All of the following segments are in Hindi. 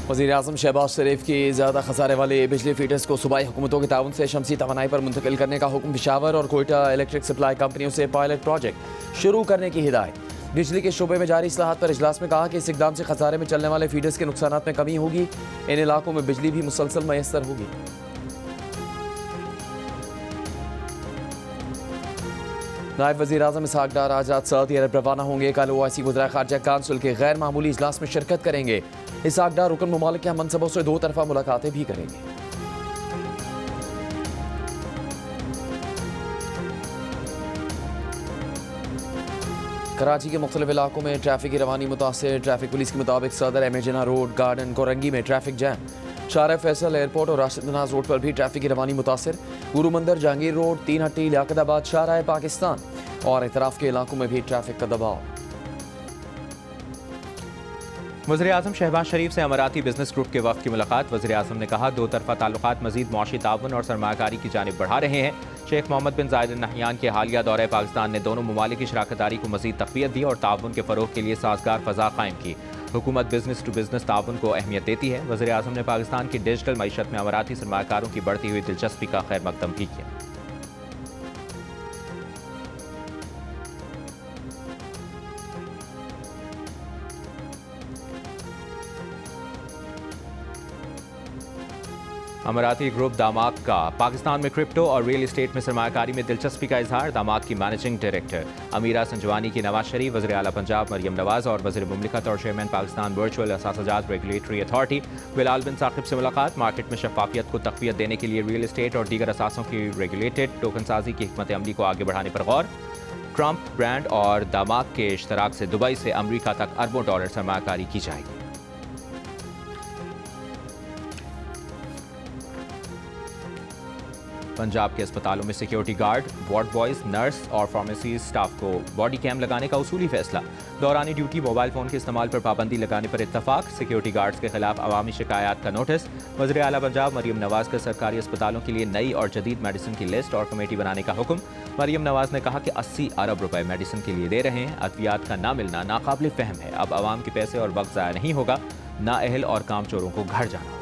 वज़ीर-ए-आज़म शहबाज शरीफ की ज़्यादा खसारे वाले बिजली फीडर्स को सूबाई हुकूमतों के ताउन से शमसी तवानाई पर मुंतकिल करने का हुक्म। पेशावर और कोयटा इलेक्ट्रिक सप्लाई कंपनियों से पायलट प्रोजेक्ट शुरू करने की हिदायत। बिजली के शोबे में जारी इस्लाहात पर इजलास में कहा कि इस इकदाम से खसारे में चलने वाले फीडर्स के नुकसान में कमी होगी। इन इलाकों में बिजली भी मुसलसल मैसर होगी। नायब वज़ीर-ए-आज़म इसहाक डार आज रात सऊदी अरब रवाना होंगे। कल ओआईसी वज़ीर ख़ारजा काउंसिल के गैर मामूली इजलास में शिरकत करेंगे। इसहाक डार रुकन ममालिक के मनसबों से दो तरफा मुलाकातें भी करेंगे। कराची के मुख्तलिफ इलाकों में ट्रैफिक की रवानी मुतासर। ट्रैफिक पुलिस के मुताबिक सदर एमेजना रोड, गार्डन, कोरंगी में ट्रैफिक जैम। शारा फैसल एयरपोर्ट और राशिद नवाज रोड पर भी ट्रैफिक की रवानी मुतासर। गुरु मंदिर, जहांगीर रोड, तीन हट्टी, लियाकताबाद, शारा पाकिस्तान और इतराफ के इलाकों में भी ट्रैफिक का दबाव। वज़ीर-ए-आज़म शहबाज शरीफ से अमाराती बिजनेस ग्रुप के वफ़द की मुलाकात। वज़ीर-ए-आज़म ने कहा दो तरफा ताल्लुकात मज़ीद मुआशी ताउन और सरमायाकारी की जानिब बढ़ा रहे हैं। शेख मोहम्मद बिन ज़ायद अल नहयान के हालिया दौरे पाकिस्तान ने दोनों ममालिक की शराकतदारी को मज़ीद तक़वियत दी और ताउन के फ़रोग़ के लिए साज़गार फ़ज़ा कायम की। हुकूमत बिजनेस टू बिजनेस ताउन को अहमियत देती है। वज़ीर-ए-आज़म ने पाकिस्तान की डिजिटल मईशत में अमाराती सरमायाकारों की बढ़ती हुई दिलचस्पी का खैर मकदम भी किया। अमाराती ग्रुप दामाद का पाकिस्तान में क्रिप्टो और रियल एस्टेट में सरमायाकारी में दिलचस्पी का इजहार। दामाद की मैनेजिंग डायरेक्टर अमीरा संजवानी की नवाज शरीफ, वज़ीर आला पंजाब मरियम नवाज और वज़ीर मुमलिकत और चेयरमैन पाकिस्तान वर्चुअल असासाजात रेगुलेटरी अथॉरिटी बिलाल बिन साकिब से मुलाकात। मार्केट में शफाफियत को तक़वियत देने के लिए रियल एस्टेट और दीगर असासों की रेगुलेटेड टोकन साजी की हिकमत अमली को आगे बढ़ाने पर गौर। ट्रंप ब्रांड और दामाद के इश्तराक से दुबई से अमरीका तक अरबों डॉलर सरमायाकारी की जाएगी। पंजाब के अस्पतालों में security guard, ward boys, nurse और फार्मेसी स्टाफ को बॉडी कैम लगाने का उसूली फैसला। दौरानी ड्यूटी मोबाइल फोन के इस्तेमाल पर पाबंदी लगाने पर इत्तफाक। सिक्योरिटी गार्ड्स के खिलाफ अवामी शिकायत का नोटिस। वज़ीर आला पंजाब मरियम नवाज का सरकारी अस्पतालों के लिए नई और जदीद मेडिसिन की लिस्ट और कमेटी बनाने का हुक्म। मरियम नवाज ने कहा कि 80 अरब रुपए मेडिसिन के लिए दे रहे हैं। अद्वियात का ना मिलना नाकाबिल फहम है। अब आवाम के पैसे और वक्त ज़ाया नहीं होगा। नाअहल और कामचोरों को घर जाना होगा।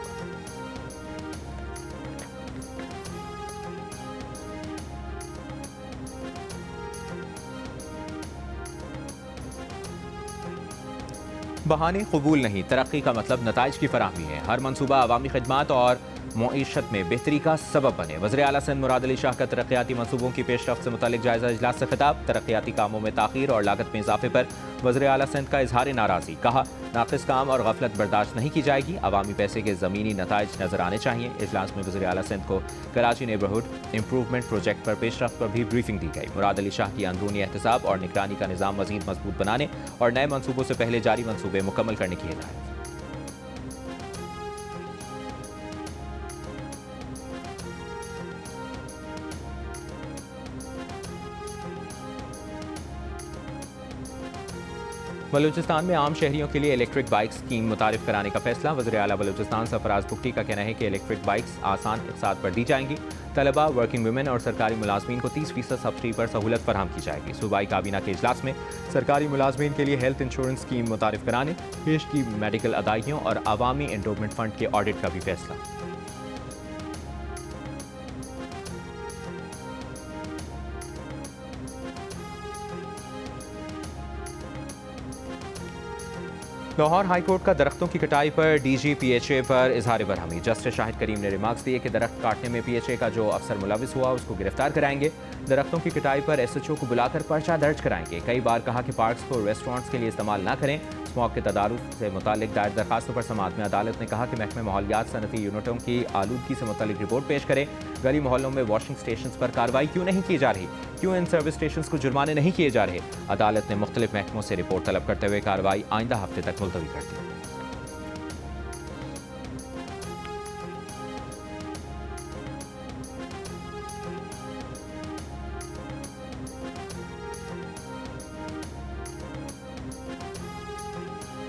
बहाने कबूल नहीं, तरक्की का मतलब नताइज की फराहमी है। हर मनसूबा अवामी खिदमात और मईशत में बेहतरी का सबब बने। वज़ीर आला सिंध मुराद अली शाह का तरक्याती मनसूबों की पेशरफ्त से मुतालिक जायजा इजलास से खिताब। तरक्याती कामों में ताख़ीर और लागत में इजाफे पर वज़ीर आला सिंध का इजहार नाराज़गी। कहा नाक़िस काम और गफलत बर्दाश्त नहीं की जाएगी। अवामी पैसे के ज़मीनी नताइज नजर आने चाहिए। इजलास में वज़ीर आला सिंध को कराची नेबरहुड इंप्रूवमेंट प्रोजेक्ट पर पेशरफ्त पर भी ब्रीफिंग दी गई। मुराद अली शाह की अंदरूनी एहतसाब और निगरानी का निज़ाम मज़ीद मजबूत बनाने और नए मनसूबों से पहले जारी मनसूबे मुकम्मल करने की हिदायत। बलूचिस्तान में आम शहरियों के लिए इलेक्ट्रिक बाइक स्कीम मुतारिफ कराने का फैसला। वज़ीर आला बलूचिस्तान सरफराज बुगटी का कहना है कि इलेक्ट्रिक बाइक्स आसान इक़्तिसाद पर दी जाएंगी। तलबा, वर्किंग वुमेन और सरकारी मुलाजमीन को 30% सब्सिडी पर सहूलत फराहम की जाएगी। सूबाई काबीना के इजलास में सरकारी मुलाजमीन के लिए हेल्थ इंश्योरेंस स्कीम मुतारिफ कराने, पेश की मेडिकल अदायगियों और अवामी एंडोमेंट फंड के ऑडिट का भी फैसला। लाहौर हाईकोर्ट का दरख्तों की कटाई पर DG-PHA पर इजहार बरहमी। जस्टिस शाहिद करीम ने रिमार्क्स दिए कि दरख्त काटने में PHA का जो अफसर मुलविस हुआ उसको गिरफ्तार कराएंगे। दरख्तों की कटाई पर SHO को बुलाकर पर्चा दर्ज कराएंगे। कई बार कहा कि पार्क्स को रेस्टोरेंट्स के लिए इस्तेमाल न करें। स्मॉग के तदारुक से मुतालिक दायर दरखास्तों पर समाअत में अदालत ने कहा कि महकमे माहौलियात सनती यूनिटों की आलूदगी से मुतालिक रिपोर्ट पेश करें। गली मोहल्लों में वॉशिंग स्टेशन पर कार्रवाई क्यों नहीं की जा रही? क्यों इन सर्विस स्टेशन को जुर्माने नहीं किए जा रहे? अदालत ने मुख्तलिफ महकमों से रिपोर्ट तलब करते हुए कार्रवाई आइंदा हफ्ते तक मुलतवी कर दी।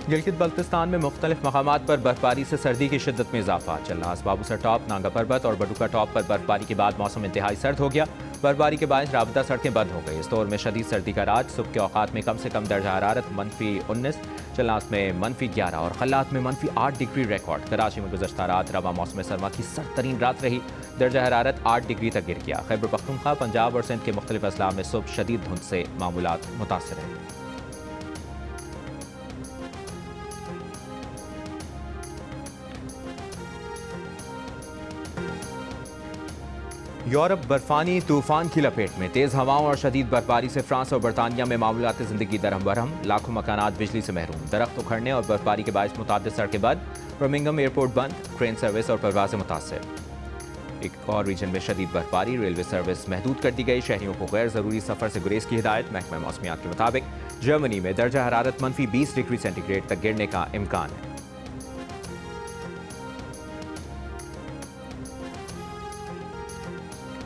गिलगित बल्तिस्तान में मुख्तलिफ मकामात पर बर्फबारी से सर्दी की शिद्दत में इजाफा। चल्लास बाबूसर टॉप, नांगा पर्वत और बडुका टॉप पर बर्फबारी के बाद मौसम इंतहाई सर्द हो गया। बर्फबारी के बाद राबता सड़कें बंद हो गई। इस दौर में शदीद सर्दी का राज। सुबह के औकात में कम से कम दर्जा हरारत -19, चल्लास में -11 और खल्लात में -8 डिग्री रिकॉर्ड। कराची में गुज़श्ता रात रवा मौसम सरमा की सर्द तरीन रात रही। दर्जा हरारत 8 डिग्री तक गिर गया। खैबर पख्तूनख्वा, पंजाब और सिंध के मुख्तलिफ अजला में सुबह शदीद धुंध से मामूलात मुतासर हैं। यूरोप बर्फानी तूफान की लपेट में। तेज़ हवाओं और शदीद बर्फबारी से फ्रांस और बरतानिया में मामूलात ज़िंदगी दरहम बरहम। लाखों मकानात बिजली से महरूम। दरख्त उखड़ने और बर्फबारी के बायस मुताद्दिद सड़कें बंद। बर्मिंघम एयरपोर्ट बंद। ट्रेन सर्विस और परवाज़ें मुतासर। एक और रीजन में शदीद बर्फबारी, रेलवे सर्विस महदूद कर दी गई। शहरियों को गैर ज़रूरी सफ़र से गुरेज की हिदायत। महकमा मौसमियात के मुताबिक जर्मनी में दर्जा हरारत -20 डिग्री सेंटीग्रेड तक गिरने का इम्कान है।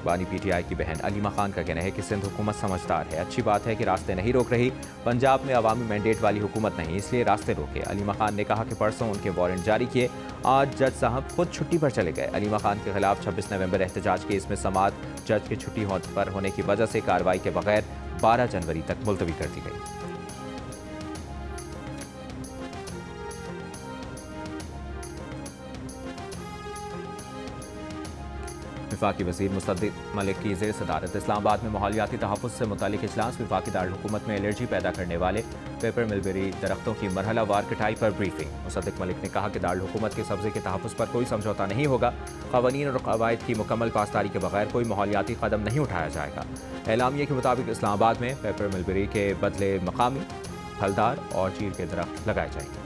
बानी पीटीआई की बहन अलीमा खान का कहना है कि सिंध हुकूमत समझदार है। अच्छी बात है कि रास्ते नहीं रोक रही। पंजाब में अवामी मैंडेट वाली हुकूमत नहीं, इसलिए रास्ते रोके। अलीमा खान ने कहा कि परसों उनके वारंट जारी किए, आज जज साहब खुद छुट्टी पर चले गए। अलीमा खान के खिलाफ 26 नवंबर एहतजाज केस में समाअत जज की छुट्टी पर होने की वजह से कार्रवाई के बगैर 12 जनवरी तक मुलतवी कर दी गई। विफाकी वज़ीर मुसद्दिक मलिक की ज़ेर सदारत इस्लामाबाद में माहौलियाती तहफ़्फ़ुज़ से मुतालिक इजलास। विफाकी दारुल-हुकूमत में एलर्जी पैदा करने वाले पेपर मिलबेरी दरख्तों की मरहलावार कटाई पर ब्रीफिंग। मुसद्दिक मलिक ने कहा कि दारुल-हुकूमत के सब्ज़े के तहफ़्फ़ुज़ पर कोई समझौता नहीं होगा। क़वानीन और क़वाइद की मुकम्मल पासदारी के बगैर कोई माहौलियाती कदम नहीं उठाया जाएगा। एलामिया के मुताबिक इस्लामाबाद में पेपर मिलबेरी के बदले मकामी फलदार और चीर के दरख्त लगाए जाएंगे।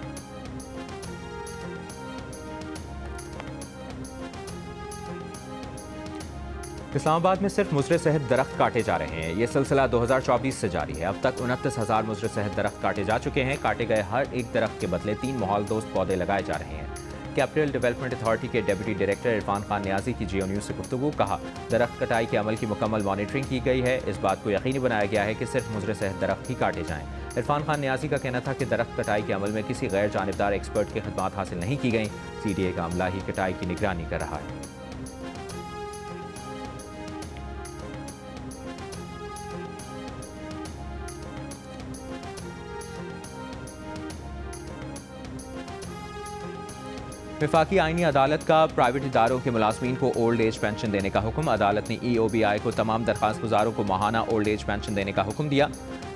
इस्लामाबाद में सिर्फ मुजरे सेहत दरख्त काटे जा रहे हैं। ये सिलसिला 2024 से जारी है। अब तक 29,000 मुजरे सेहत दरख्त काटे जा चुके हैं। काटे गए हर एक दरख्त के बदले 3 माहौल दोस्त पौधे लगाए जा रहे हैं। कैपिटल डेवलपमेंट अथॉरिटी के डिप्टी डायरेक्टर इरफान खान न्याजी की जियो न्यूज़ से गुफ्तगू। कहा, दरख्त कटाई के अमल की मुकम्मल मॉनिटरिंग की गई है। इस बात को यकीनी बनाया गया है कि सिर्फ मुजरे सेहत दरख्त ही काटे जाएं। इरफान खान न्याजी का कहना था कि दरख्त कटाई के अमल में किसी गैर जानिबदार एक्सपर्ट की खिदमात हासिल नहीं की गई। CDA का अमला ही कटाई की निगरानी कर रहा है। वफाकी आईनी अदालत का प्राइवेट इदारों के मुलाजमीन को ओल्ड एज पेंशन देने का हुक्म। अदालत ने EOBI को तमाम दरख्वास्त गुजारों को माहाना ओल्ड एज पेंशन देने का हुक्म दिया।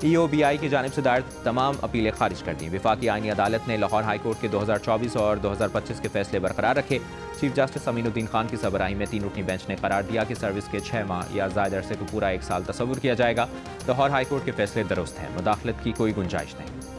EOBI की जानिब से दायर तमाम अपीलें खारिज कर दी। वफाकी आईनी अदालत ने लाहौर हाई कोर्ट के 2024 और 2025 के फैसले बरकरार रखे। चीफ जस्टिस अमीनुद्दीन खान की सरबराही में 3 रुकनी बेंच ने करार दिया कि सर्विस के 6 माह या ज़ायद अरसे को पूरा 1 साल तस्वुर किया जाएगा। लाहौर हाई कोर्ट के फैसले दुरुस्त हैं, मुदाखलत की कोई गुंजाइश नहीं।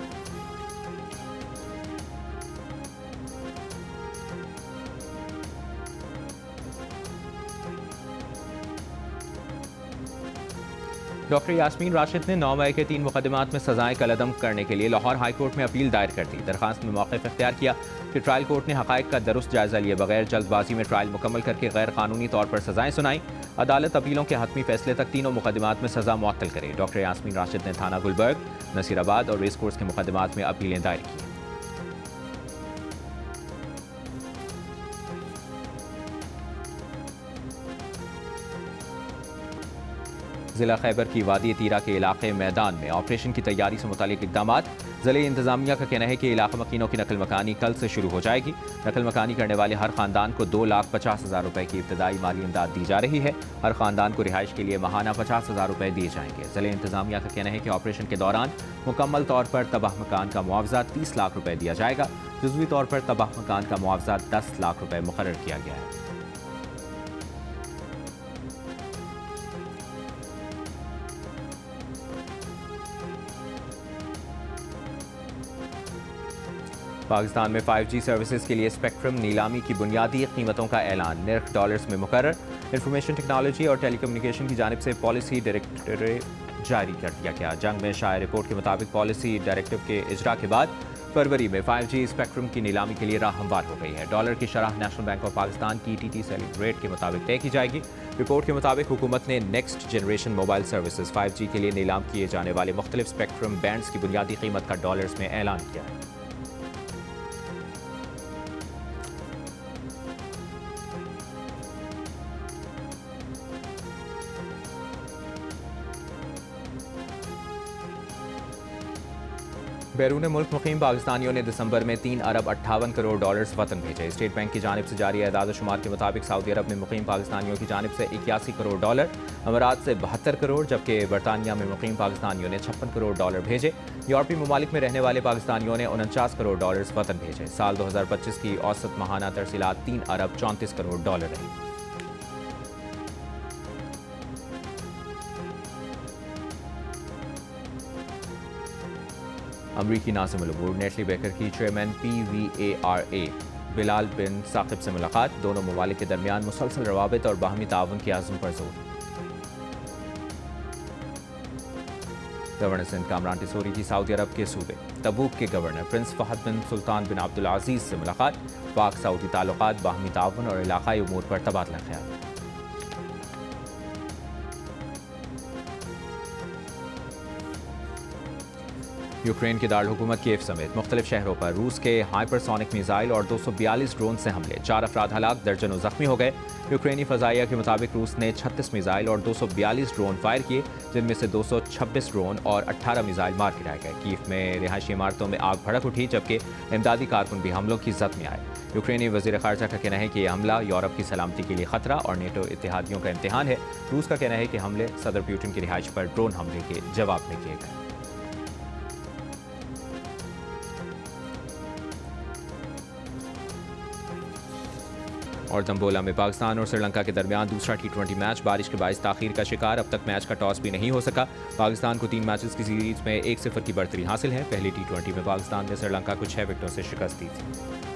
डॉक्टर यास्मीन राशिद ने 9 मई के 3 मुकदमात में सजाएं कलअदम करने के लिए लाहौर हाई कोर्ट में अपील दायर कर दी। दरखास्त में मौक़िफ़ इख्तियार किया कि ट्रायल कोर्ट ने हक़ाइक़ का दुरुस्त जायज़ा लिए बगैर जल्दबाजी में ट्रायल मुकम्मल करके गैर कानूनी तौर पर सजाएं सुनाई। अदालत अपीलों के हतमी फैसले तक तीनों मुकदमात में सजा मुअत्तल करे। डॉक्टर यास्मीन राशिद ने थाना गुलबर्ग, नसीराबाद और रेस कोर्स के मुकदमात में अपीलें दायर की। जिला खैबर की वादी तीरा के इलाके मैदान में ऑपरेशन की तैयारी से मुतालिक इक़दाम। ज़िले इंतज़ामिया का कहना है कि इलाका मकीनों की नकल मकानी कल से शुरू हो जाएगी। नकल मकानी करने वाले हर ख़ानदान को 2,50,000 रुपये की इब्तदाई माली इमदाद दी जा रही है। हर ख़ानदान को रिहाइश के लिए माहाना 50,000 रुपये दिए जाएंगे। ज़िले इंतज़ामिया का कहना है कि ऑपरेशन के दौरान मुकम्मल तौर पर तबाह मकान का मुआवजा 30 लाख रुपये दिया जाएगा। जुज़वी तौर पर तबाह मकान का मुआवजा 10 लाख रुपये मुकर्रर किया गया है। पाकिस्तान में 5G सर्विसेज के लिए स्पेक्ट्रम नीलामी की बुनियादी कीमतों का ऐलान। निर्ख डॉलर्स में मुकर्रर। इंफॉर्मेशन टेक्नोलॉजी और टेलीकम्युनिकेशन की जानिब से पॉलिसी डायरेक्टरेट जारी कर दिया गया। जंग में शाया रिपोर्ट के मुताबिक पॉलिसी डायरेक्टिव के इजरा के बाद फरवरी में 5G स्पेक्ट्रम की नीलामी के लिए राह हमवार हो गई है। डॉलर की शरह नेशनल बैंक ऑफ पाकिस्तान की TT सेलिंग रेट के मुताबिक तय की जाएगी। रिपोर्ट के मुताबिक हुकूमत ने next generation mobile services 5G के लिए नीलाम किए जाने वाले मुख्तलिफ स्पेक्ट्रम बैंड्स की बुनियादी कीमत का डॉलर्स में ऐलान किया है। बैरून मुल्क मुकीम पाकिस्तानियों ने दिसंबर में 3 अरब 58 करोड़ डॉलर्स वतन भेजे। स्टेट बैंक की जानिब से जारी एदाद शुमार के मुताबिक सऊदी अरब ने मुकीम पाकिस्तानियों की जानिब से 81 करोड़ डॉलर, अमारात से 72 करोड़, जबकि बरतानिया में मुकीम पाकिस्तानियों ने 56 करोड़ डॉलर भेजे। यूरोपीय ममालिक में रहने वाले पाकिस्तानियों ने 49 करोड़ डॉलर वतन भेजे। साल 2025 की औसत माहाना तरसीलात 3 अरब 34 करोड़ डॉलर रही। अमरीकी नाज़िम अल-अबूर नेटली बेकर की चेयरमैन PVARA बिलाल बिन साकिब से मुलाकात। दोनों ममालिक के दरमियान मुसलसल रवाबित और बाहमी ताउन के आज़म पर जोर। गवर्नर सिंध कामरान टिसोरी की सऊदी अरब के सूबे तबूक के गवर्नर प्रिंस फहद बिन सुल्तान बिन अब्दुल अजीज़ से मुलाकात। पाक सऊदी ताल्लुकात, बाहमी ताउन और इलाकाई उमूर पर तबादला ख्याल। यूक्रेन के दारकूमत कीव समेत मुख्तलिफ शहरों पर रूस के हाइपरसोनिक मिसाइल और 242 ड्रोन से हमले, 4 अफराद हलाक, दर्जनों जख्मी हो गए। यूक्रेनी फजाइया के मुताबिक रूस ने 36 मिसाइल और 242 ड्रोन फायर किए, जिनमें से 226 ड्रोन और 18 मिसाइल मार गिराए गए। कीव में रिहायशी इमारतों में आग भड़क उठी, जबकि इमदादी कारकुन भी हमलों की जद में आए। यूक्रेनी वजीर खारजा का कहना है कि यह हमला यूरोप की सलामती के लिए खतरा और नेटो इत्तेहादियों का इम्तिहान है। रूस का कहना है कि हमले सदर पुतिन की रिहाइश पर ड्रोन हमले के जवाब में किए गए। और दम्बोला में पाकिस्तान और श्रीलंका के दरमियान दूसरा T20 मैच बारिश के बाइस ताखीर का शिकार। अब तक मैच का टॉस भी नहीं हो सका। पाकिस्तान को 3 मैचेस की सीरीज में 1-0 की बढ़तरी हासिल है। पहली T20 में पाकिस्तान ने श्रीलंका को 6 विकेटों से शिकस्त दी थी।